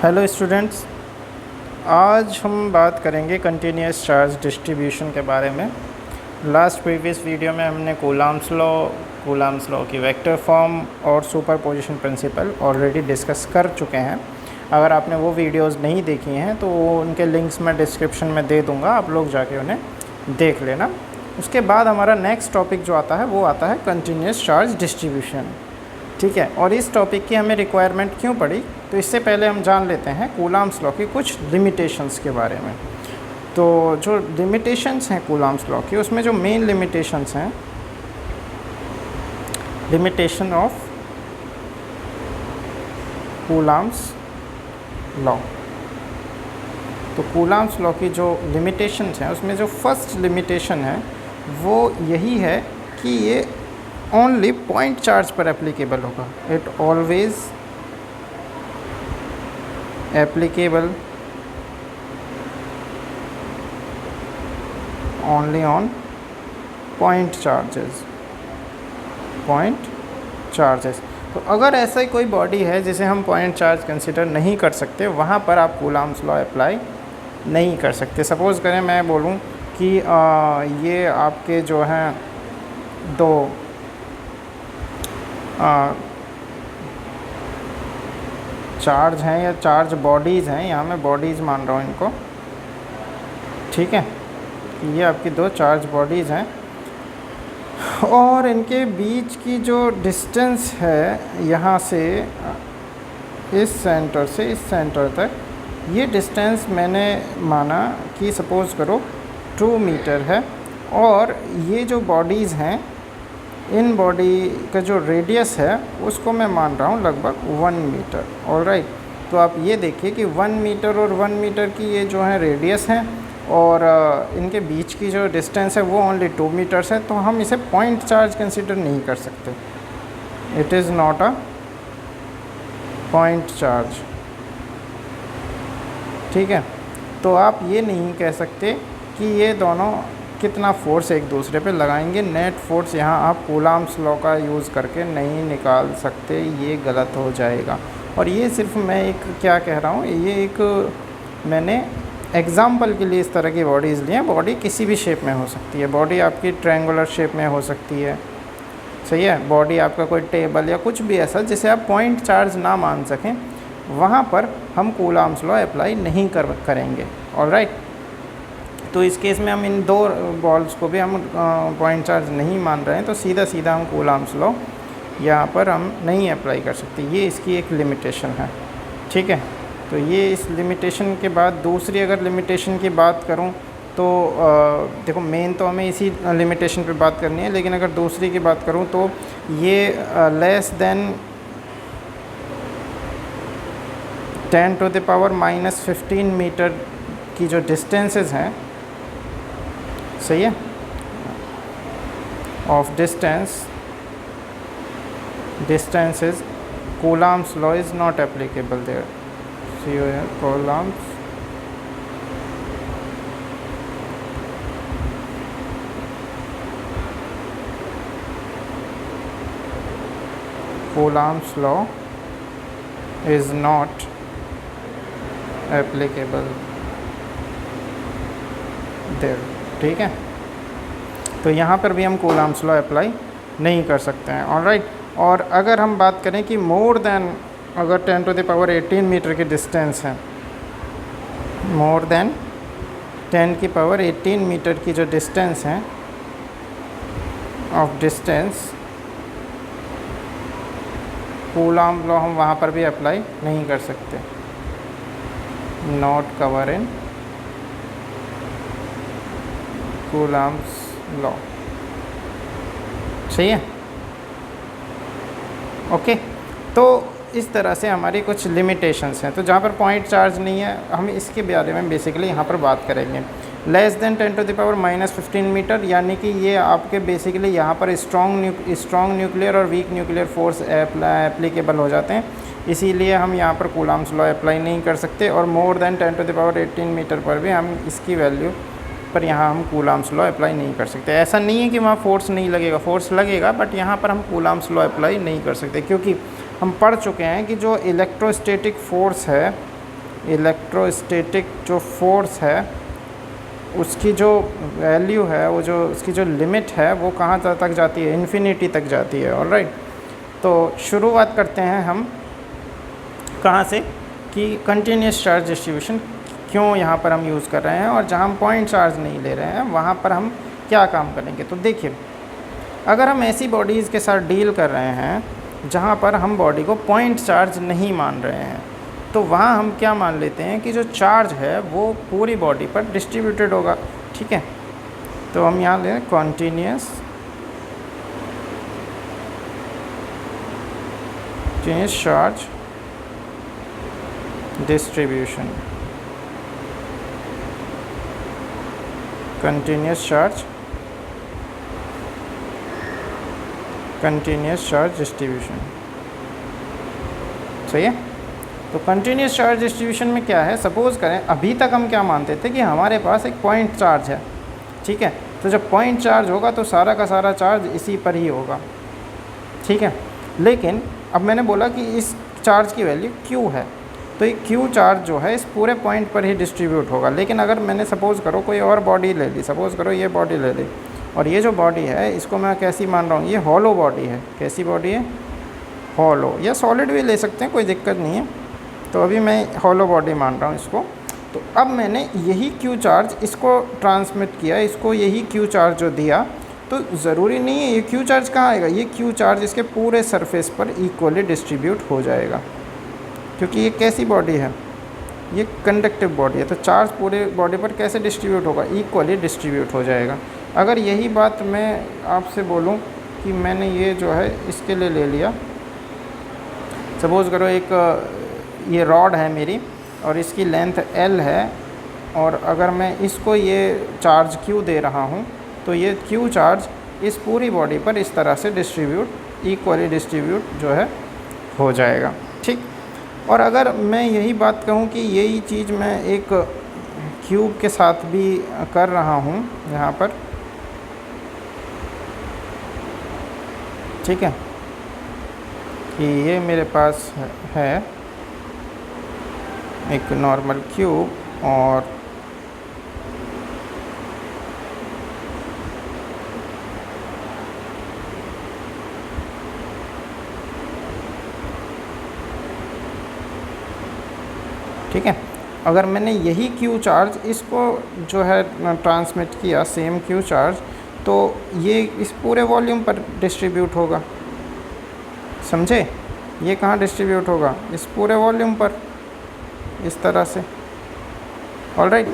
Hello students, आज हम बात करेंगे कंटिन्यूस चार्ज डिस्ट्रीब्यूशन के बारे में। लास्ट प्रीवियस वीडियो में हमने कूलाम्स लॉ की वेक्टर फॉर्म और सुपरपोजिशन प्रिंसिपल ऑलरेडी डिस्कस कर चुके हैं। अगर आपने वो वीडियोस नहीं देखी हैं तो उनके लिंक्स मैं डिस्क्रिप्शन में दे दूँगा, आप लोग जाके उन्हें देख लेना। उसके बाद हमारा नेक्स्ट टॉपिक जो आता है वो आता है कंटिन्यूस चार्ज डिस्ट्रीब्यूशन। ठीक है, और इस टॉपिक की हमें रिक्वायरमेंट क्यों पड़ी, तो इससे पहले हम जान लेते हैं कूलाम्स लॉ की कुछ लिमिटेशंस के बारे में। तो जो लिमिटेशंस हैं कूलाम्स लॉ की, उसमें जो मेन लिमिटेशंस हैं, लिमिटेशन ऑफ कूलाम्स लॉ। तो कूलाम्स लॉ की जो लिमिटेशंस हैं उसमें जो फर्स्ट लिमिटेशन है वो यही है कि ये ओनली पॉइंट चार्ज पर एप्लीकेबल होगा। It always applicable only on point charges. तो अगर ऐसा ही कोई बॉडी है जिसे हम पॉइंट चार्ज कंसिडर नहीं कर सकते, वहाँ पर आप कूलाम्स लॉ अप्लाई नहीं कर सकते। सपोज़ करें मैं बोलूँ कि ये आपके जो हैं दो चार्ज हैं या चार्ज बॉडीज़ हैं, यहाँ मैं बॉडीज़ मान रहा हूँ इनको। ठीक है, ये आपकी दो चार्ज बॉडीज़ हैं और इनके बीच की जो डिस्टेंस है यहाँ से इस सेंटर से इस सेंटर तक, ये डिस्टेंस मैंने माना कि सपोज़ करो 2 मीटर है। और ये जो बॉडीज़ हैं, इन बॉडी का जो रेडियस है उसको मैं मान रहा हूँ लगभग 1 मीटर। ऑलराइट, तो आप ये देखिए कि 1 मीटर और 1 मीटर की ये जो है रेडियस है और इनके बीच की जो डिस्टेंस है वो ओनली 2 मीटर्स है। तो हम इसे पॉइंट चार्ज कंसिडर नहीं कर सकते। It is not a point charge. ठीक है, तो आप ये नहीं कह सकते कि ये दोनों कितना फोर्स एक दूसरे पे लगाएंगे। नेट फोर्स यहाँ आप कूलाम्स लॉ का यूज़ करके नहीं निकाल सकते, ये गलत हो जाएगा। और ये सिर्फ मैं एक क्या कह रहा हूँ, ये एक मैंने एग्ज़ाम्पल के लिए इस तरह की बॉडीज़ ली हैं। बॉडी किसी भी शेप में हो सकती है। बॉडी आपकी ट्रायंगुलर शेप में हो सकती है, सही है। बॉडी आपका कोई टेबल या कुछ भी ऐसा जिसे आप पॉइंट चार्ज ना मान सकें, वहाँ पर हम कूलाम्स लॉ अप्लाई नहीं करेंगे। ऑलराइट, तो इस केस में हम इन दो बॉल्स को भी हम पॉइंट चार्ज नहीं मान रहे हैं, तो सीधा सीधा हम कूलाम्स लॉ यहाँ पर हम नहीं अप्लाई कर सकते। ये इसकी एक लिमिटेशन है। ठीक है, तो ये इस लिमिटेशन के बाद दूसरी अगर लिमिटेशन की बात करूँ तो देखो मेन तो हमें इसी लिमिटेशन पे बात करनी है, लेकिन अगर दूसरी की बात करूँ तो ये लेस देन 10⁻⁻15 मीटर की जो डिस्टेंसेस हैं, सही है, of distances, Coulomb's law is not applicable there. See here, Coulomb's law is not applicable there. ठीक है, तो यहाँ पर भी हम कूलाम्स लॉ अप्लाई नहीं कर सकते हैं। ऑलराइट, और अगर हम बात करें कि मोर देन अगर 10⁻18 मीटर की डिस्टेंस है, मोर देन 10⁻18 मीटर की जो डिस्टेंस है ऑफ डिस्टेंस, कूलाम्स लॉ हम वहाँ पर भी अप्लाई नहीं कर सकते। Not cover in coulombs law, सही है। ओके, तो इस तरह से हमारी कुछ लिमिटेशंस हैं। तो जहाँ पर पॉइंट चार्ज नहीं है, हम इसके बारे में बेसिकली यहाँ पर बात करेंगे। लेस देन 10⁻⁻15 मीटर, यानी कि ये आपके बेसिकली यहाँ पर स्ट्रॉन्ग न्यूक्लियर और वीक न्यूक्लियर फोर्स एप्लीकेबल हो जाते हैं, इसीलिए हम यहाँ पर कूलाम्स लॉ अप्लाई नहीं कर सकते। और मोर देन 10⁻18 मीटर पर भी हम इसकी वैल्यू पर यहाँ हम कूलाम्स लॉ अप्लाई नहीं कर सकते। ऐसा नहीं है कि वहाँ फोर्स नहीं लगेगा, फोर्स लगेगा, बट यहाँ पर हम कूलाम्स लॉ अप्लाई नहीं कर सकते, क्योंकि हम पढ़ चुके हैं कि जो इलेक्ट्रोस्टैटिक फोर्स है इलेक्ट्रोस्टैटिक जो फोर्स है उसकी जो वैल्यू है, वो जो उसकी जो लिमिट है वो कहाँ तक जाती है, इन्फिनिटी तक जाती है। ऑलराइट, तो शुरुआत करते हैं हम कहाँ से कि कंटिन्यूस चार्ज डिस्ट्रीब्यूशन क्यों यहाँ पर हम यूज़ कर रहे हैं, और जहाँ हम पॉइंट चार्ज नहीं ले रहे हैं वहाँ पर हम क्या काम करेंगे। तो देखिए, अगर हम ऐसी बॉडीज़ के साथ डील कर रहे हैं जहाँ पर हम बॉडी को पॉइंट चार्ज नहीं मान रहे हैं, तो वहाँ हम क्या मान लेते हैं कि जो चार्ज है वो पूरी बॉडी पर डिस्ट्रीब्यूटेड होगा। ठीक है, तो हम यहाँ लें continuous charge distribution, continuous charge distribution. सही है। तो कंटिन्यूस चार्ज डिस्ट्रीब्यूशन में क्या है, सपोज़ करें अभी तक हम क्या मानते थे कि हमारे पास एक पॉइंट चार्ज है। ठीक है, तो जब पॉइंट चार्ज होगा तो सारा का सारा चार्ज इसी पर ही होगा। ठीक है, लेकिन अब मैंने बोला कि इस चार्ज की वैल्यू q है, तो ये q चार्ज जो है इस पूरे पॉइंट पर ही डिस्ट्रीब्यूट होगा। लेकिन अगर मैंने सपोज़ करो कोई और बॉडी ले ली, सपोज़ करो ये बॉडी ले ली, और ये जो बॉडी है इसको मैं कैसी मान रहा हूँ, ये हॉलो बॉडी है। कैसी बॉडी है, हॉलो, या सॉलिड भी ले सकते हैं, कोई दिक्कत नहीं है। तो अभी मैं हॉलो बॉडी मान रहा हूँ इसको। तो अब मैंने यही q चार्ज इसको ट्रांसमिट किया, इसको यही q चार्ज जो दिया, तो ज़रूरी नहीं है ये q चार्ज कहाँ आएगा, ये q चार्ज इसके पूरे सरफेस पर इक्वली डिस्ट्रीब्यूट हो जाएगा, क्योंकि ये कैसी बॉडी है, ये कंडक्टिव बॉडी है। तो चार्ज पूरे बॉडी पर कैसे डिस्ट्रीब्यूट होगा, इक्वली डिस्ट्रीब्यूट हो जाएगा। अगर यही बात मैं आपसे बोलूं कि मैंने ये जो है इसके लिए ले लिया, सपोज़ करो एक ये रॉड है मेरी और इसकी लेंथ l है, और अगर मैं इसको ये चार्ज q दे रहा हूँ, तो ये q चार्ज इस पूरी बॉडी पर इस तरह से इक्वली डिस्ट्रीब्यूट जो है हो जाएगा। ठीक, और अगर मैं यही बात कहूँ कि यही चीज़ मैं एक क्यूब के साथ भी कर रहा हूँ यहाँ पर, ठीक है, कि ये मेरे पास है एक नॉर्मल क्यूब, और ठीक है, अगर मैंने यही q चार्ज इसको जो है ट्रांसमिट किया, सेम q चार्ज, तो ये इस पूरे वॉल्यूम पर डिस्ट्रीब्यूट होगा। समझे, ये कहाँ डिस्ट्रीब्यूट होगा, इस पूरे वॉल्यूम पर, इस तरह से। ऑलराइट,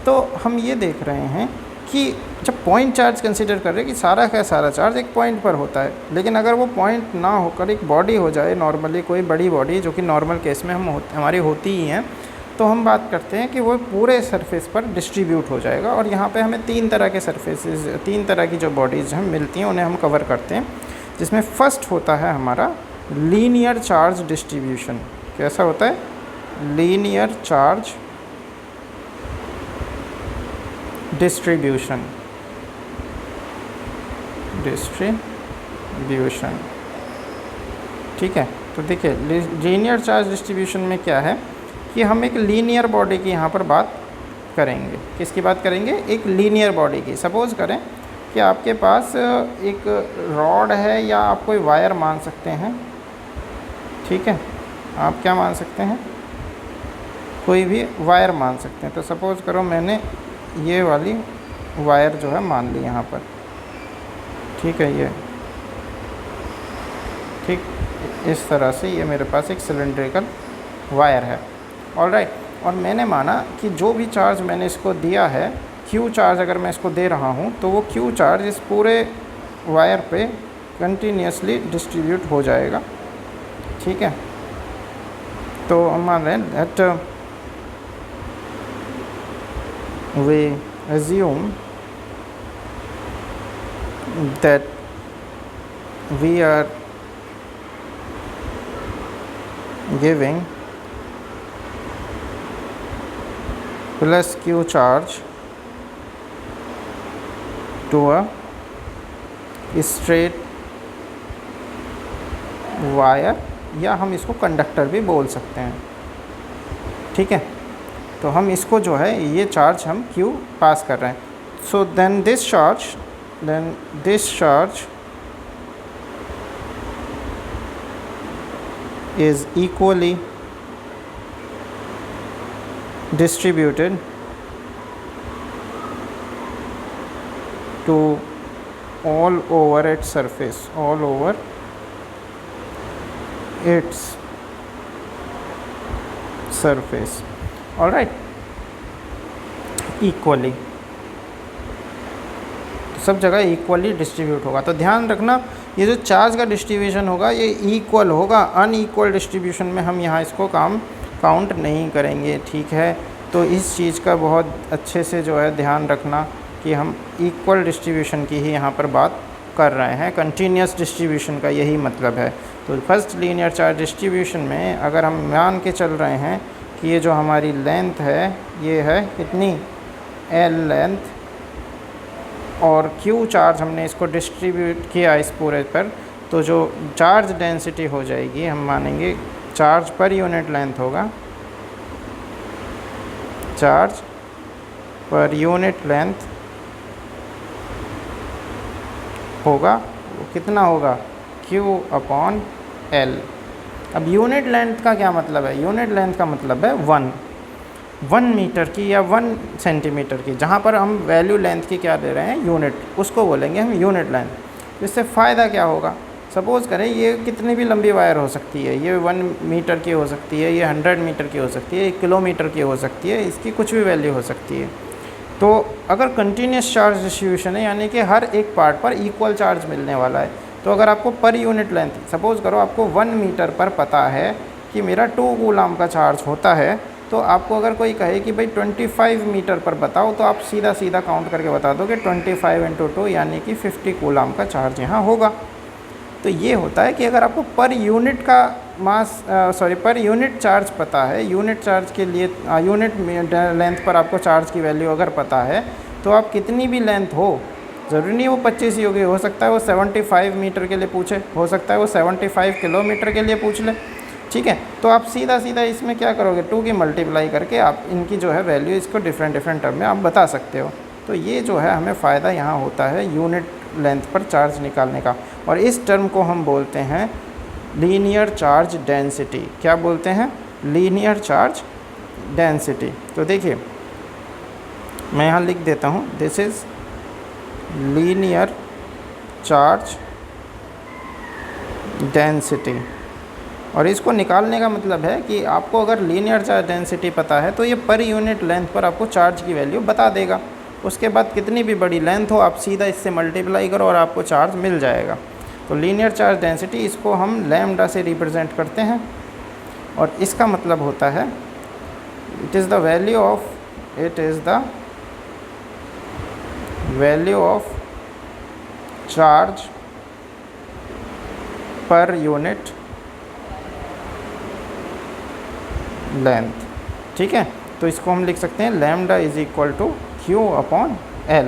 तो हम ये देख रहे हैं कि जब पॉइंट चार्ज कंसीडर कर रहे हैं कि सारा का सारा चार्ज एक पॉइंट पर होता है, लेकिन अगर वो पॉइंट ना होकर एक बॉडी हो जाए, नॉर्मली कोई बड़ी बॉडी जो कि नॉर्मल केस में हमारी होती ही हैं, तो हम बात करते हैं कि वो पूरे सरफेस पर डिस्ट्रीब्यूट हो जाएगा। और यहाँ पे हमें तीन तरह के सरफेसेस, तीन तरह की जो बॉडीज़ हम मिलती हैं उन्हें हम कवर करते हैं, जिसमें फर्स्ट होता है हमारा लीनियर चार्ज डिस्ट्रीब्यूशन। कैसा होता है, लीनियर चार्ज डिस्ट्रीब्यूशन। ठीक है, तो देखिए लीनियर चार्ज डिस्ट्रीब्यूशन में क्या है कि हम एक लीनियर बॉडी की यहाँ पर बात करेंगे। किसकी बात करेंगे, एक लीनियर बॉडी की। सपोज़ करें कि आपके पास एक रॉड है, या आप कोई वायर मान सकते हैं। ठीक है, आप क्या मान सकते हैं, कोई भी वायर मान सकते हैं। तो सपोज़ करो मैंने ये वाली वायर जो है मान ली यहाँ पर। ठीक है, ये ठीक इस तरह से ये मेरे पास एक सिलेंड्रिकल वायर है। ऑलराइट, और मैंने माना कि जो भी चार्ज मैंने इसको दिया है, q चार्ज अगर मैं इसको दे रहा हूँ, तो वो q चार्ज इस पूरे वायर पे कंटिन्यूसली डिस्ट्रीब्यूट हो जाएगा। ठीक है, तो हम मान रहे हैं that we assume that we are giving plus q charge to a straight wire, या हम इसको कंडक्टर भी बोल सकते हैं। ठीक है। तो हम इसको जो है ये चार्ज हम Q पास कर रहे हैं। So then this charge is equally distributed to all over its surface, all over its surface, all right, equally, सब जगह इक्वली डिस्ट्रीब्यूट होगा। तो ध्यान रखना ये जो चार्ज का डिस्ट्रीब्यूशन होगा ये इक्वल होगा, अनइक्वल डिस्ट्रीब्यूशन में हम यहाँ इसको काउंट नहीं करेंगे, ठीक है। तो इस चीज़ का बहुत अच्छे से जो है ध्यान रखना कि हम इक्वल डिस्ट्रीब्यूशन की ही यहाँ पर बात कर रहे हैं, कंटिन्यूस डिस्ट्रीब्यूशन का यही मतलब है। तो फर्स्ट लीनियर चार्ज डिस्ट्रीब्यूशन में अगर हम मान के चल रहे हैं कि ये जो हमारी लेंथ है ये है कितनी, L लेंथ, और Q चार्ज हमने इसको डिस्ट्रीब्यूट किया इस पूरे पर, तो जो चार्ज डेंसिटी हो जाएगी हम मानेंगे चार्ज पर यूनिट लेंथ होगा, चार्ज पर यूनिट लेंथ होगा, वो कितना होगा, Q/L। अब यूनिट लेंथ का क्या मतलब है, यूनिट लेंथ का मतलब है 1 मीटर की या 1 सेंटीमीटर की, जहाँ पर हम वैल्यू लेंथ की क्या ले रहे हैं, यूनिट, उसको बोलेंगे हम यूनिट लेंथ। तो इससे फ़ायदा क्या होगा, सपोज़ करें ये कितनी भी लंबी वायर हो सकती है, ये 1 मीटर की हो सकती है, ये 100 मीटर की हो सकती है, 1 किलोमीटर की हो सकती है, इसकी कुछ भी वैल्यू हो सकती है। तो अगर कंटिन्यूस चार्ज डिस्ट्रीब्यूशन है यानी कि हर एक पार्ट पर इक्वल चार्ज मिलने वाला है, तो अगर आपको पर यूनिट लेंथ, सपोज़ करो आपको 1 मीटर पर पता है कि मेरा 2 कूलम का चार्ज होता है, तो आपको अगर कोई कहे कि भाई 25 मीटर पर बताओ, तो आप सीधा सीधा काउंट करके बता दो कि 25 × 2 यानी कि 50 कूलम का चार्ज यहाँ होगा। तो ये होता है कि अगर आपको पर यूनिट का पर यूनिट चार्ज पता है, यूनिट चार्ज के लिए यूनिट लेंथ पर आपको चार्ज की वैल्यू अगर पता है, तो आप कितनी भी लेंथ हो, ज़रूरी नहीं वो 25 ही होगी, हो सकता है वो 75 मीटर के लिए पूछे, हो सकता है वो 75 किलोमीटर के लिए पूछ ले, ठीक है। तो आप सीधा सीधा इसमें क्या करोगे, 2 की मल्टीप्लाई करके आप इनकी जो है वैल्यू इसको डिफरेंट टर्म में आप बता सकते हो। तो ये जो है हमें फ़ायदा यहाँ होता है यूनिट लेंथ पर चार्ज निकालने का, और इस टर्म को हम बोलते हैं लीनियर चार्ज डेंसिटी। क्या बोलते हैं, लीनियर चार्ज डेंसिटी। तो देखिए मैं यहाँ लिख देता हूँ, this is linear charge density, और इसको निकालने का मतलब है कि आपको अगर लीनियर चार्ज डेंसिटी पता है तो ये पर यूनिट लेंथ पर आपको चार्ज की वैल्यू बता देगा। उसके बाद कितनी भी बड़ी लेंथ हो आप सीधा इससे मल्टीप्लाई करो और आपको चार्ज मिल जाएगा। तो लीनियर चार्ज डेंसिटी इसको हम लैम्डा से रिप्रेजेंट करते हैं, और इसका मतलब होता है it is the value of charge per unit length, ठीक है। तो इसको हम लिख सकते हैं lambda is equal to Q/L।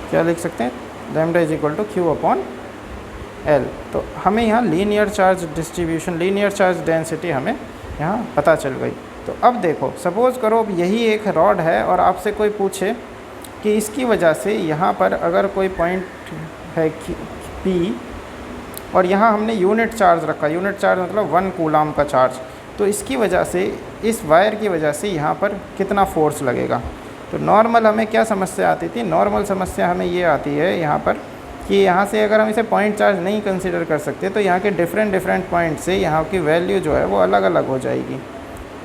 क्या लिख सकते हैं, lambda is equal to Q/L। तो हमें यहाँ linear charge distribution, linear charge density हमें यहाँ पता चल गई। तो अब देखो, सपोज़ करो अब यही एक रॉड है और आपसे कोई पूछे कि इसकी वजह से यहाँ पर अगर कोई पॉइंट है P, और यहाँ हमने यूनिट चार्ज रखा, यूनिट चार्ज मतलब 1 कूलम का चार्ज, तो इसकी वजह से, इस वायर की वजह से यहाँ पर कितना फोर्स लगेगा। तो नॉर्मल हमें क्या समस्या आती थी, नॉर्मल समस्या हमें ये आती है यहाँ पर कि यहाँ से अगर हम इसे पॉइंट चार्ज नहीं कंसीडर कर सकते तो यहाँ के डिफरेंट पॉइंट से यहाँ की वैल्यू जो है वो अलग अलग हो जाएगी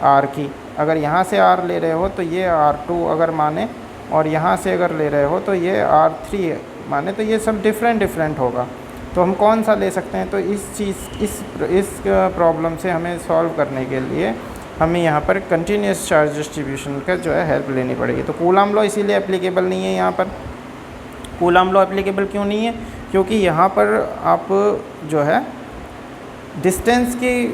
R की। अगर यहाँ से R ले रहे हो तो ये R2 अगर माने, और यहाँ से अगर ले रहे हो तो ये R3 माने, तो ये सब डिफरेंट होगा। तो हम कौन सा ले सकते हैं, तो इस प्रॉब्लम से हमें सॉल्व करने के लिए हमें यहाँ पर कंटिन्यूस चार्ज डिस्ट्रीब्यूशन का जो है हेल्प लेनी पड़ेगी। तो कूलम लॉ इसीलिए एप्लीकेबल नहीं है यहाँ पर। कूलम लॉ एप्लीकेबल क्यों नहीं है, क्योंकि यहाँ पर आप जो है डिस्टेंस की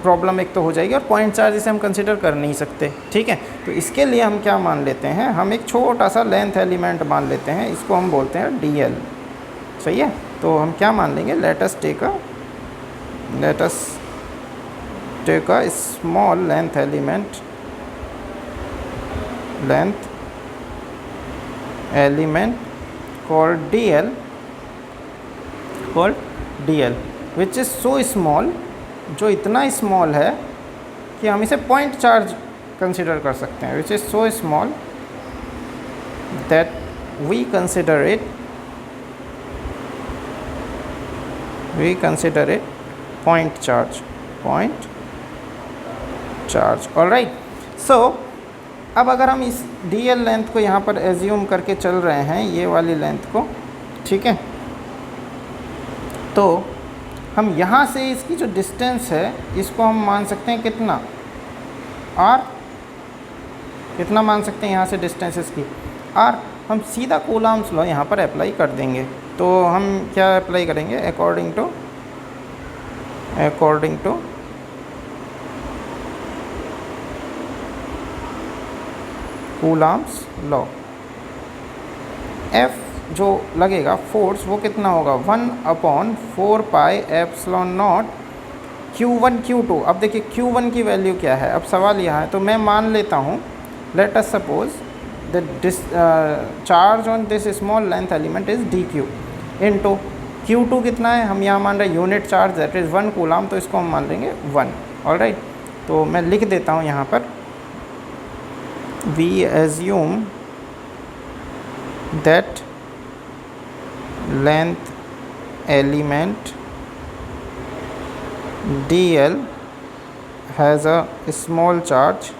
प्रॉब्लम एक तो हो जाएगी, और पॉइंट चार्ज इसे हम कंसिडर कर नहीं सकते, ठीक है। तो इसके लिए हम क्या मान लेते हैं, हम एक छोटा सा लेंथ एलिमेंट मान लेते हैं, इसको हम बोलते हैं DL, सही है। तो हम क्या मान लेंगे, let us take a small length element called dl which is so small, जो इतना स्मॉल है कि हम इसे पॉइंट चार्ज कंसिडर कर सकते हैं, which is so small that we consider it point charge. All right, so अब अगर हम इस dl लेंथ को यहाँ पर एज्यूम करके चल रहे हैं, ये वाली लेंथ को, ठीक है, तो हम यहाँ से इसकी जो डिस्टेंस है इसको हम मान सकते हैं कितना, r, कितना मान सकते हैं यहाँ से डिस्टेंस इसकी r। हम सीधा कूलम्स लॉ यहाँ पर अप्लाई कर देंगे। तो हम क्या अप्लाई करेंगे, according to Coulomb's law, F जो लगेगा फोर्स वो कितना होगा, 1/4 pi epsilon not Q1 Q2। अब देखिए Q1 की वैल्यू क्या है, अब सवाल यहाँ है, तो मैं मान लेता हूँ, let us suppose the charge on this small length element is dq into Q2 कितना है, हम यहाँ मान रहे हैं unit charge that is 1 coulomb, तो इसको हम मान लेंगे 1। ऑलराइट, तो मैं लिख देता हूँ यहाँ पर, we assume that length element dl has a small charge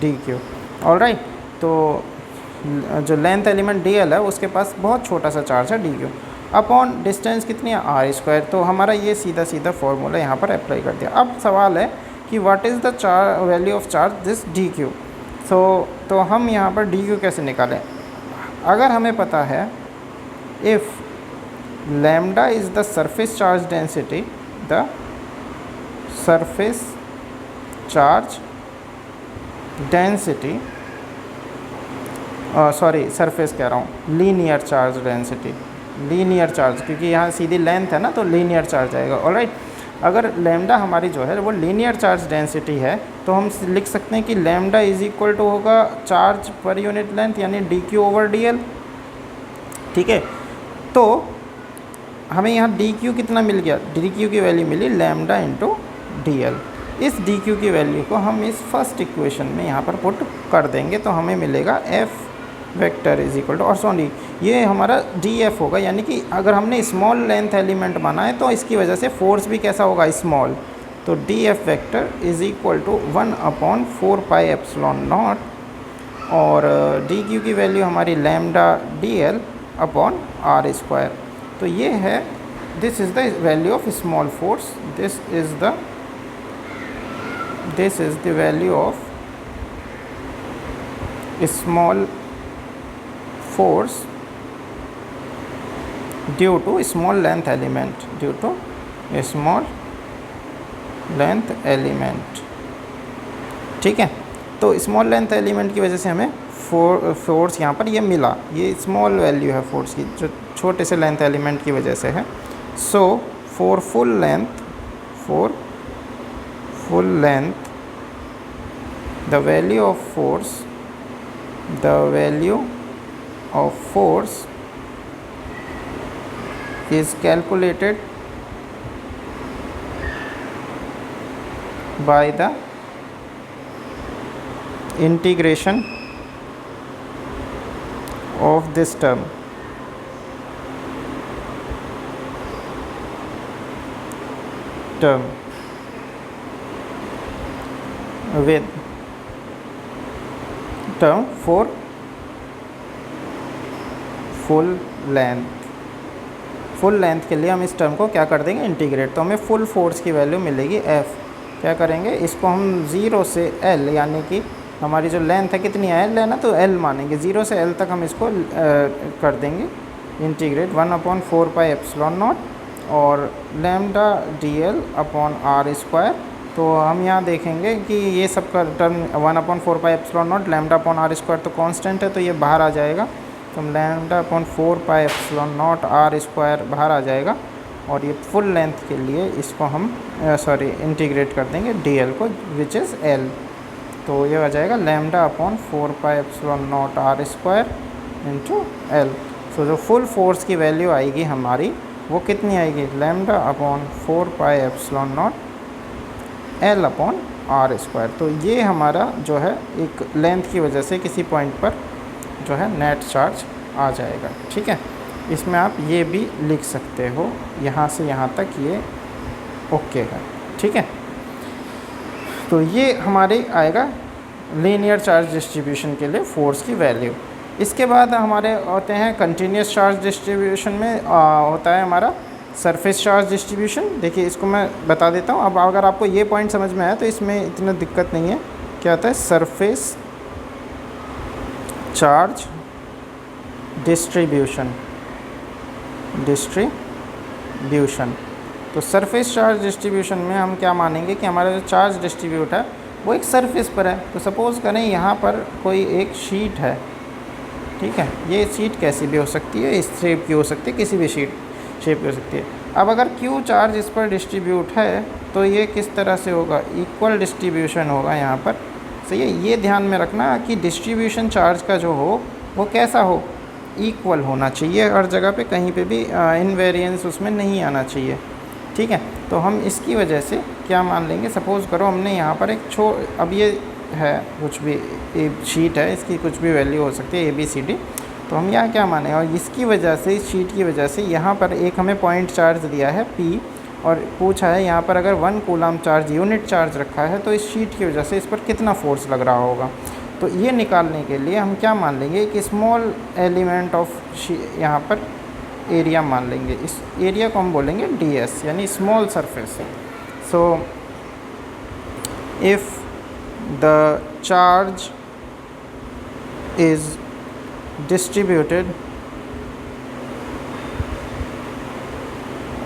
dq। Alright, तो जो लेंथ एलिमेंट dl है उसके पास बहुत छोटा सा चार्ज है dq अपॉन डिस्टेंस कितनी है r²। तो हमारा ये सीधा फॉर्मूला यहाँ पर अप्लाई कर दिया। अब सवाल है कि what is the value of charge this dq। तो हम यहाँ पर dq कैसे निकालें, अगर हमें पता है if lambda is the surface charge density, the surface charge density, surface कह रहा हूँ, linear charge density, linear charge, क्योंकि यहाँ सीधी लेंथ है ना, तो लीनियर चार्ज आएगा। ऑलराइट, अगर लैम्डा हमारी जो है वो लीनियर चार्ज डेंसिटी है, तो हम लिख सकते हैं कि लैम्डा इज इक्वल टू होगा चार्ज पर यूनिट लेंथ, यानी dq ओवर dl। ठीक है, तो हमें यहाँ dq कितना मिल गया, dq की वैल्यू मिली लैम्डा इंटू dl। इस dq की वैल्यू को हम इस फर्स्ट इक्वेशन में यहाँ पर पुट कर देंगे, तो हमें मिलेगा f vector is equal to, और सॉरी ये हमारा df होगा, यानी कि अगर हमने स्मॉल लेंथ एलिमेंट माना है तो इसकी वजह से फोर्स भी कैसा होगा, स्मॉल। तो df vector is equal to 1/4 pi epsilon naught, और dq की वैल्यू हमारी लैम्डा dl अपॉन r²। तो ये है, this is the value of small force, this is the value of small force due to small length element, due to a small length element। ठीक है, तो small length element की वजह से हमें फोर्स यहाँ पर ये मिला, ये स्मॉल वैल्यू है फोर्स की, जो छोटे से लेंथ एलिमेंट की वजह से है। So for full length the value of force is calculated by the integration of this term with term for full length के लिए हम इस टर्म को क्या कर देंगे, इंटीग्रेट, तो हमें फुल फोर्स की वैल्यू मिलेगी F। क्या करेंगे, इसको हम 0 से L, यानी कि हमारी जो लेंथ है कितनी है, L है ना, तो L मानेंगे, 0 से L तक हम इसको कर देंगे इंटीग्रेट 1/4 पाई एप्सिलॉन नॉट और लैम्डा dl अपॉन r²। तो हम यहाँ देखेंगे कि ये सब का term 1/4 pi epsilon not lambda upon r² तो कांस्टेंट है, तो ये बाहर आ जाएगा, तो lambda upon 4 pi epsilon not r² बाहर आ जाएगा, और ये फुल लेंथ के लिए इसको हम इंटीग्रेट कर देंगे dl को, विच इज़ l। तो ये आ जाएगा lambda upon 4πε0r² into l। सो जो फुल फोर्स की वैल्यू आएगी हमारी वो कितनी आएगी, lambda upon 4πε0 l upon r²। तो ये हमारा जो है एक लेंथ की वजह से किसी पॉइंट पर जो है नेट चार्ज आ जाएगा। ठीक है, इसमें आप ये भी लिख सकते हो, यहाँ से यहाँ तक ये ओके है। ठीक है, तो ये हमारे आएगा लीनियर चार्ज डिस्ट्रीब्यूशन के लिए फोर्स की वैल्यू। इसके बाद हमारे होते हैं कंटिन्यूस चार्ज डिस्ट्रीब्यूशन में होता है हमारा सरफेस चार्ज डिस्ट्रीब्यूशन। देखिए इसको मैं बता देता हूँ। अब अगर आपको ये पॉइंट समझ में आया तो इसमें इतना दिक्कत नहीं है। क्या होता है सरफेस चार्ज डिस्ट्रीब्यूशन। तो सरफेस चार्ज डिस्ट्रीब्यूशन में हम क्या मानेंगे कि हमारा जो चार्ज डिस्ट्रीब्यूट है वो एक सरफेस पर है। तो सपोज़ करें यहाँ पर कोई एक शीट है, ठीक है, ये शीट कैसी भी हो सकती है, इस शेप की हो सकती है, किसी भी शेप की हो सकती है। अब अगर Q चार्ज इस पर डिस्ट्रीब्यूट है तो ये किस तरह से होगा, इक्वल डिस्ट्रीब्यूशन होगा यहाँ पर। सही है, ये ध्यान में रखना कि डिस्ट्रीब्यूशन चार्ज का जो हो वो कैसा हो, इक्वल होना चाहिए हर जगह पे, कहीं पे भी इनवेरिएंस उसमें नहीं आना चाहिए। ठीक है, तो हम इसकी वजह से क्या मान लेंगे, सपोज़ करो हमने यहाँ पर एक अब ये है कुछ भी शीट है, इसकी कुछ भी वैल्यू हो सकती है ABCD। तो हम यहाँ क्या माने, और इसकी वजह से, इस शीट की वजह से यहाँ पर एक हमें पॉइंट चार्ज दिया है P और पूछा है यहाँ पर अगर 1 कूलम चार्ज यूनिट चार्ज रखा है तो इस शीट की वजह से इस पर कितना फोर्स लग रहा होगा। तो ये निकालने के लिए हम क्या मान लेंगे कि स्मॉल एलिमेंट ऑफ यहाँ पर एरिया मान लेंगे। इस एरिया को हम बोलेंगे DS यानी small surface. So if the charge is distributed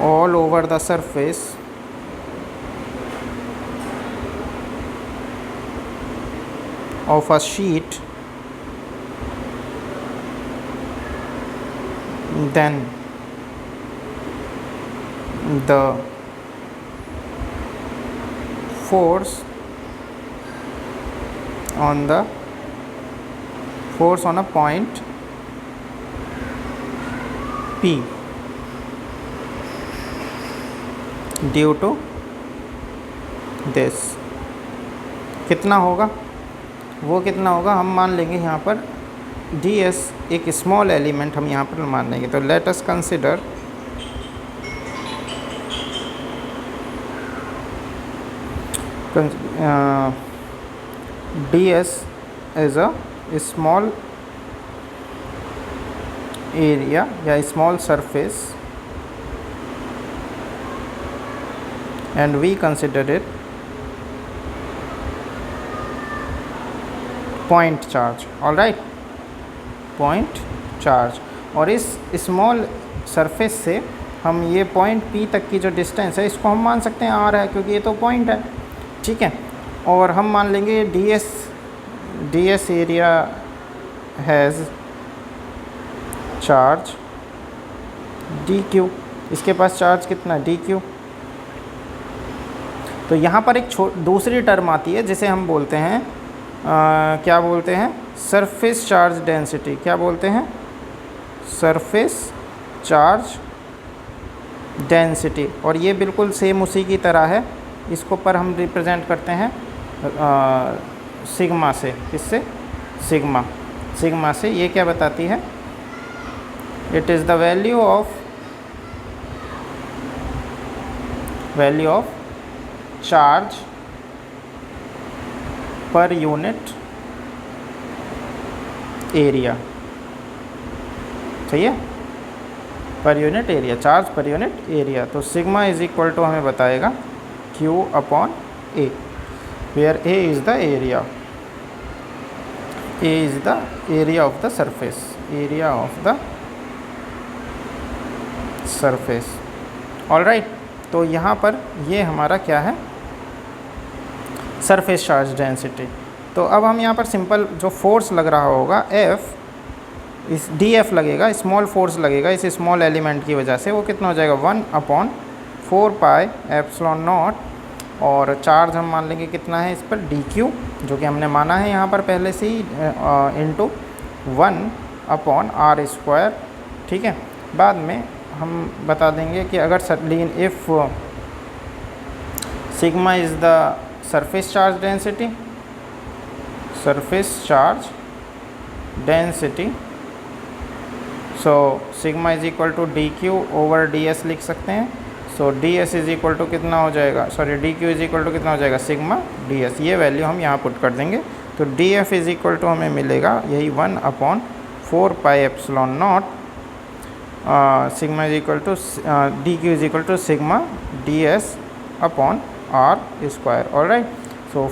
all over the surface of a sheet, then the force on a point P due to this कितना होगा, वो कितना होगा हम मान लेंगे यहाँ पर DS एक स्मॉल एलिमेंट हम यहाँ पर मान लेंगे। तो let us consider DS is a small area या small surface and we consider it point charge, all right, point charge। और इस स्मॉल सरफेस से हम ये पॉइंट P तक की जो डिस्टेंस है इसको हम मान सकते हैं R है, क्योंकि ये तो पॉइंट है। ठीक है, और हम मान लेंगे DS area has charge DQ, इसके पास चार्ज कितना DQ। तो यहाँ पर एक दूसरी टर्म आती है जिसे हम बोलते हैं क्या बोलते हैं, सरफेस चार्ज डेंसिटी। क्या बोलते हैं, सरफेस चार्ज डेंसिटी। और ये बिल्कुल सेम उसी की तरह है, इसको पर हम रिप्रेजेंट करते हैं सिग्मा से। किससे, सिग्मा से। ये क्या बताती है, it is the value of charge per unit area. सही है, per unit area, charge per unit area. तो सिग्मा इज इक्वल टू हमें बताएगा Q upon A, where A is the area, A is the area of the surface, area of the surface. All right, तो यहाँ पर ये हमारा क्या है, सरफेस चार्ज डेंसिटी। तो अब हम यहाँ पर सिंपल जो फोर्स लग रहा होगा F इस डी एफ लगेगा, स्मॉल फोर्स लगेगा इस स्मॉल एलिमेंट की वजह से, वो कितना हो जाएगा 1/4πε0। और चार्ज हम मान लेंगे कितना है इस पर डी क्यू, जो कि हमने माना है यहाँ पर पहले से ही, इंटू 1/r²। ठीक है, बाद में हम बता देंगे कि अगर if sigma is the surface charge density, so sigma is equal to D Q over D S लिख सकते हैं। So D S is equal to कितना हो जाएगा, sorry D Q is equal to कितना हो जाएगा सिग्मा डी एस, ये वैल्यू हम यहाँ पुट कर देंगे। तो D F is equal to हमें मिलेगा यही 1/4πε0 sigma is equal to D Q is equal to sigma D S upon r²। All right, so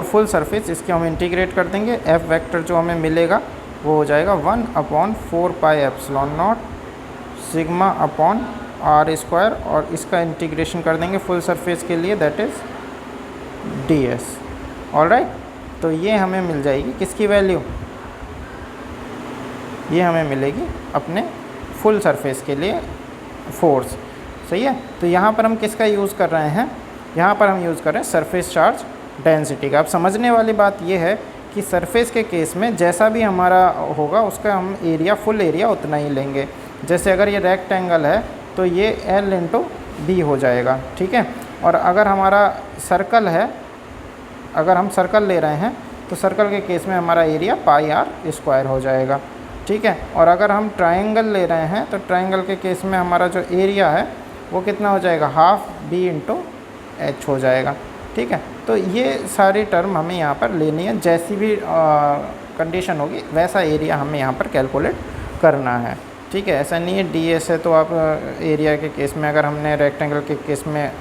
full surface इसके हम इंटीग्रेट कर देंगे। एफ वेक्टर जो हमें मिलेगा वो हो जाएगा 1/4πε0 सिग्मा अपॉन r², और इसका इंटीग्रेशन कर देंगे फुल सरफेस के लिए, दैट इज़ ds। ऑलराइट, तो ये हमें मिल जाएगी किसकी वैल्यू, ये हमें मिलेगी अपने फुल सरफेस के लिए फोर्स। सही है, तो यहाँ पर हम किसका यूज़ कर रहे हैं, यहाँ पर हम यूज़ कर रहे हैं सरफेस चार्ज डेंसिटी का। अब समझने वाली बात ये है कि सरफेस के केस में जैसा भी हमारा होगा उसका हम एरिया, फुल एरिया उतना ही लेंगे। जैसे अगर ये रेक्टेंगल है तो ये L इंटू बी हो जाएगा। ठीक है, और अगर हमारा सर्कल है, अगर हम सर्कल ले रहे हैं तो सर्कल के केस में हमारा एरिया πr² हो जाएगा। ठीक है, और अगर हम ट्रायंगल ले रहे हैं तो ट्रायंगल के केस में हमारा जो एरिया है वो कितना हो जाएगा, हाफ b इंटू h हो जाएगा। ठीक है, तो ये सारी टर्म हमें यहाँ पर लेनी है, जैसी भी कंडीशन होगी वैसा एरिया हमें यहाँ पर कैलकुलेट करना है। ठीक है, ऐसा नहीं है ds है तो आप एरिया के केस में, अगर हमने रेक्टेंगल के केस में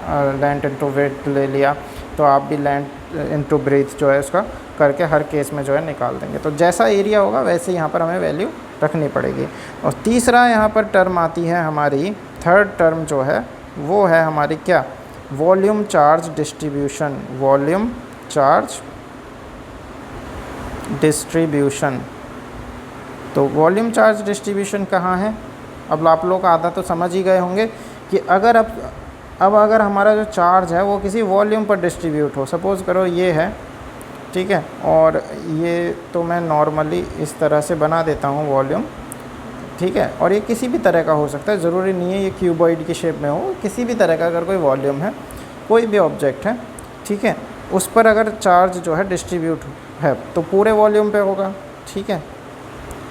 लेंथ इंटू विड्थ ले लिया तो आप भी लेंथ इंटू ब्रेथ जो है उसका करके हर केस में जो है निकाल देंगे। तो जैसा एरिया होगा वैसे यहाँ पर हमें वैल्यू रखनी पड़ेगी। और तीसरा यहाँ पर टर्म आती है हमारी, थर्ड टर्म जो है वो है हमारी क्या, volume charge distribution. Volume charge distribution, तो वॉल्यूम चार्ज डिस्ट्रीब्यूशन कहाँ है, अब आप लोग आधा तो समझ ही गए होंगे कि अगर अब अगर हमारा जो चार्ज है वो किसी वॉल्यूम पर डिस्ट्रीब्यूट हो, सपोज़ करो ये है, ठीक है, और ये तो मैं नॉर्मली इस तरह से बना देता हूँ वॉल्यूम। ठीक है, और ये किसी भी तरह का हो सकता है, ज़रूरी नहीं है ये क्यूबॉइड की शेप में हो, किसी भी तरह का अगर कोई वॉल्यूम है, कोई भी ऑब्जेक्ट है, ठीक है, उस पर अगर चार्ज जो है डिस्ट्रीब्यूट है तो पूरे वॉल्यूम पे होगा। ठीक है,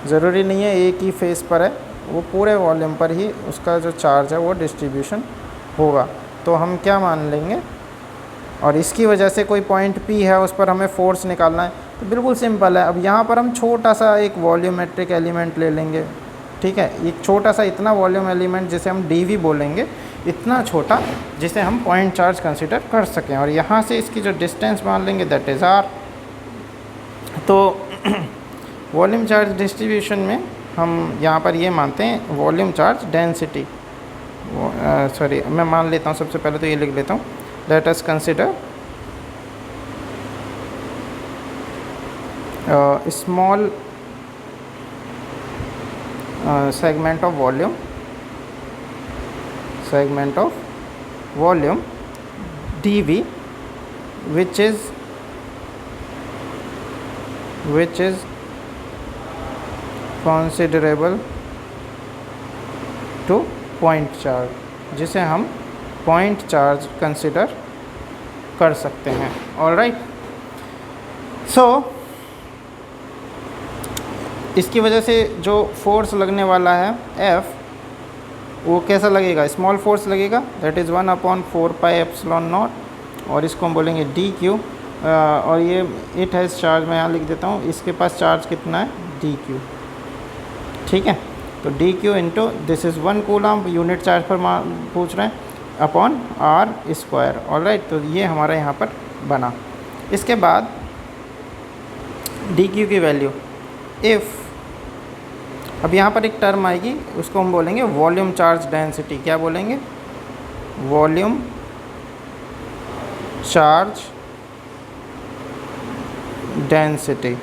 ज़रूरी नहीं है एक ही फेस पर है, वो पूरे वॉल्यूम पर ही उसका जो चार्ज है वो डिस्ट्रीब्यूशन होगा। तो हम क्या मान लेंगे, और इसकी वजह से कोई पॉइंट P है उस पर हमें फोर्स निकालना है, तो बिल्कुल सिंपल है। अब यहाँ पर हम छोटा सा एक वॉल्यूमेट्रिक एलिमेंट ले लेंगे। ठीक है, एक छोटा सा इतना वॉल्यूम एलिमेंट जिसे हम dV बोलेंगे, इतना छोटा जिसे हम पॉइंट चार्ज कंसिडर कर सकें, और यहाँ से इसकी जो डिस्टेंस मान लेंगे दैट इज़ r। तो वॉल्यूम चार्ज डिस्ट्रीब्यूशन में हम यहाँ पर ये मानते हैं वॉल्यूम चार्ज डेंसिटी, सॉरी मैं मान लेता हूँ, सबसे पहले तो ये लिख लेता हूँ, let us consider small segment of volume dV which is considerable to point charge, जिसे हम पॉइंट चार्ज कंसिडर कर सकते हैं। ऑलराइट, सो इसकी वजह से जो फोर्स लगने वाला है F, वो कैसा लगेगा, स्मॉल फोर्स लगेगा, दैट इज़ 1/4πε0, और इसको हम बोलेंगे dq, और ये इट हैज़ चार्ज, मैं यहाँ लिख देता हूँ, इसके पास चार्ज कितना है dq। ठीक है, तो dq into this is 1 coulomb, unit charge पर पूछ रहे हैं, अपॉन r²। ऑलराइट, तो ये हमारा यहाँ पर बना। इसके बाद dq की वैल्यू, इफ़, अब यहाँ पर एक टर्म आएगी, उसको हम बोलेंगे वॉल्यूम चार्ज डेंसिटी। क्या बोलेंगे, वॉल्यूम चार्ज डेंसिटी।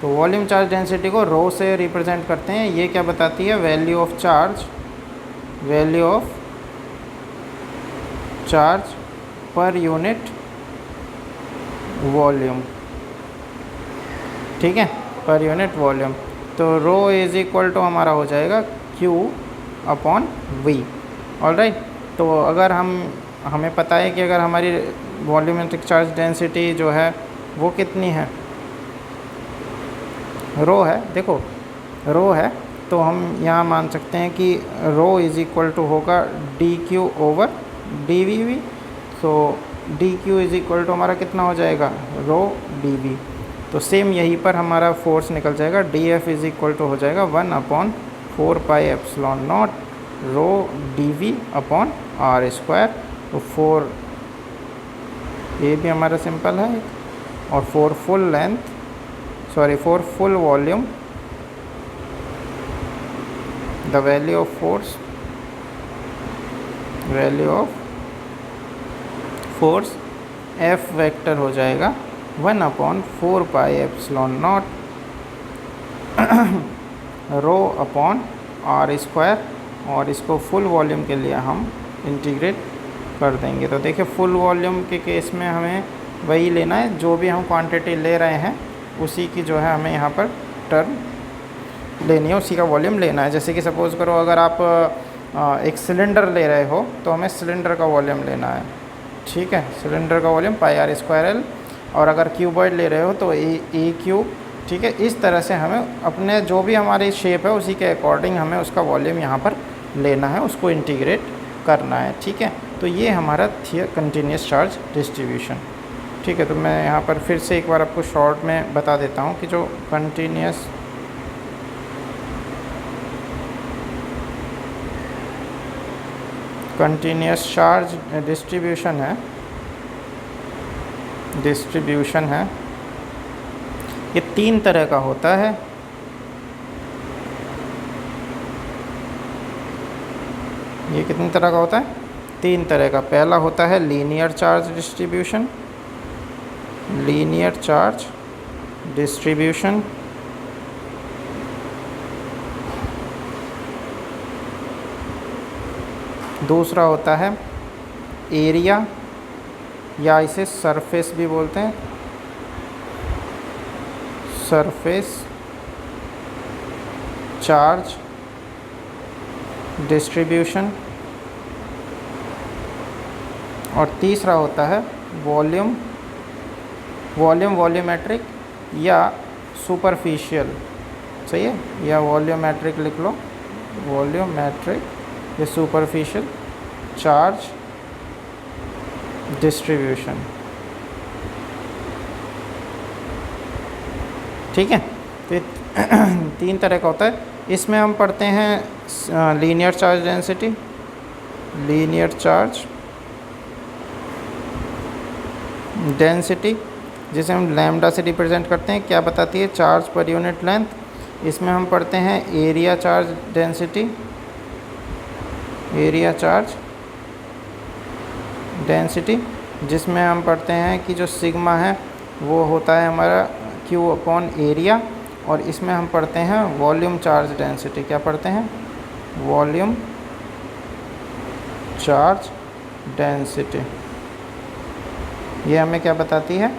तो वॉल्यूम चार्ज डेंसिटी को रो से रिप्रेजेंट करते हैं। ये क्या बताती है? Value of charge per unit volume, ठीक है, पर यूनिट वॉल्यूम। तो रो इज इक्वल टू हमारा हो जाएगा Q अपॉन V। ऑलराइट, तो अगर हमें पता है कि अगर हमारी वॉल्यूमेट्रिक चार्ज डेंसिटी जो है वो कितनी है, रो है, देखो रो है, तो हम यहाँ मान सकते हैं कि रो इज इक्वल टू होगा dQ ओवर dVV। तो dQ इज इक्वल टू हमारा कितना हो जाएगा? रो dV। तो सेम यहीं पर हमारा फोर्स निकल जाएगा, dF इज इक्वल टू हो जाएगा 1/4 pi epsilon naught rho dV upon R square. तो 4 ये भी हमारा सिंपल है, और 4 full volume, the value of force F vector हो जाएगा 1/4 pi epsilon naught rho upon R square, और इसको फुल वॉल्यूम के लिए हम इंटीग्रेट कर देंगे। तो देखिए फुल वॉल्यूम के केस में हमें वही लेना है, जो भी हम क्वांटिटी ले रहे हैं उसी की जो है हमें यहाँ पर टर्म लेनी है, उसी का वॉल्यूम लेना है। जैसे कि सपोज़ करो अगर आप एक सिलेंडर ले रहे हो तो हमें सिलेंडर का वॉल्यूम लेना है, ठीक है, सिलेंडर का वॉल्यूम पाई R स्क्वायर L। और अगर क्यूबॉइड ले रहे हो तो ए क्यूब, ठीक है। इस तरह से हमें अपने जो भी हमारी शेप है उसी के अकॉर्डिंग हमें उसका वॉल्यूम यहाँ पर लेना है, उसको इंटीग्रेट करना है, ठीक है। तो ये हमारा थी कंटिन्यूस चार्ज डिस्ट्रीब्यूशन, ठीक है। तो मैं यहाँ पर फिर से एक बार आपको शॉर्ट में बता देता हूँ कि जो कंटिन्यूस चार्ज डिस्ट्रीब्यूशन है, ये 3 तरह का होता है। ये कितनी तरह का होता है? 3 तरह का। पहला होता है लीनियर चार्ज डिस्ट्रीब्यूशन, दूसरा होता है एरिया, या इसे सरफेस भी बोलते हैं, सरफेस चार्ज डिस्ट्रीब्यूशन, और तीसरा होता है वॉल्यूमेट्रिक या सुपरफिशियल, सही है, या वॉल्यूमेट्रिक लिख लो, वॉल्यूमेट्रिक या सुपरफिशियल चार्ज डिस्ट्रीब्यूशन, ठीक है। तो 3 तरह का होता है। इसमें हम पढ़ते हैं लीनियर चार्ज डेंसिटी, जिसे हम लैम्डा से रिप्रेजेंट करते हैं। क्या बताती है? Charge per unit length. इसमें हम पढ़ते हैं एरिया चार्ज डेंसिटी, जिसमें हम पढ़ते हैं कि जो सिग्मा है वो होता है हमारा Q अपॉन एरिया। और इसमें हम पढ़ते हैं वॉल्यूम चार्ज डेंसिटी। क्या पढ़ते हैं? Volume charge density. ये हमें क्या बताती है?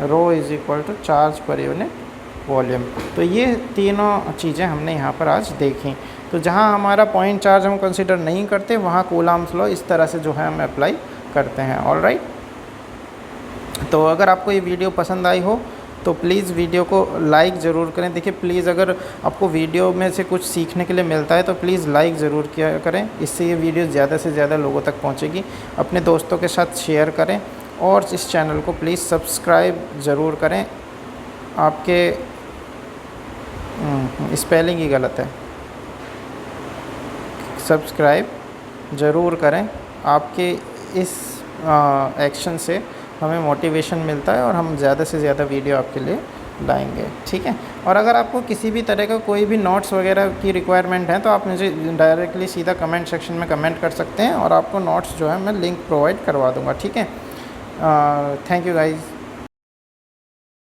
Rho is equal to charge per unit volume. तो ये तीनों चीज़ें हमने यहाँ पर आज देखी। तो जहाँ हमारा पॉइंट चार्ज हम कंसीडर नहीं करते वहाँ कूलम्ब्स लॉ इस तरह से जो है हम अप्लाई करते हैं। ऑलराइट, तो अगर आपको ये वीडियो पसंद आई हो तो प्लीज़ वीडियो को लाइक ज़रूर करें। देखिए प्लीज़, अगर आपको वीडियो में से कुछ सीखने के लिए मिलता है तो प्लीज़ लाइक ज़रूर किया करें, इससे ये वीडियो ज़्यादा से ज़्यादा लोगों तक पहुँचेगी। अपने दोस्तों के साथ शेयर करें और इस चैनल को प्लीज़ सब्सक्राइब ज़रूर करें। आपके स्पेलिंग ही गलत है, सब्सक्राइब ज़रूर करें। आपके इस एक्शन से हमें मोटिवेशन मिलता है और हम ज़्यादा से ज़्यादा वीडियो आपके लिए लाएंगे, ठीक है। और अगर आपको किसी भी तरह का कोई भी नोट्स वगैरह की रिक्वायरमेंट है तो आप मुझे डायरेक्टली सीधा कमेंट सेक्शन में कमेंट कर सकते हैं और आपको नोट्स जो है मैं लिंक प्रोवाइड करवा दूँगा, ठीक है। Thank you guys.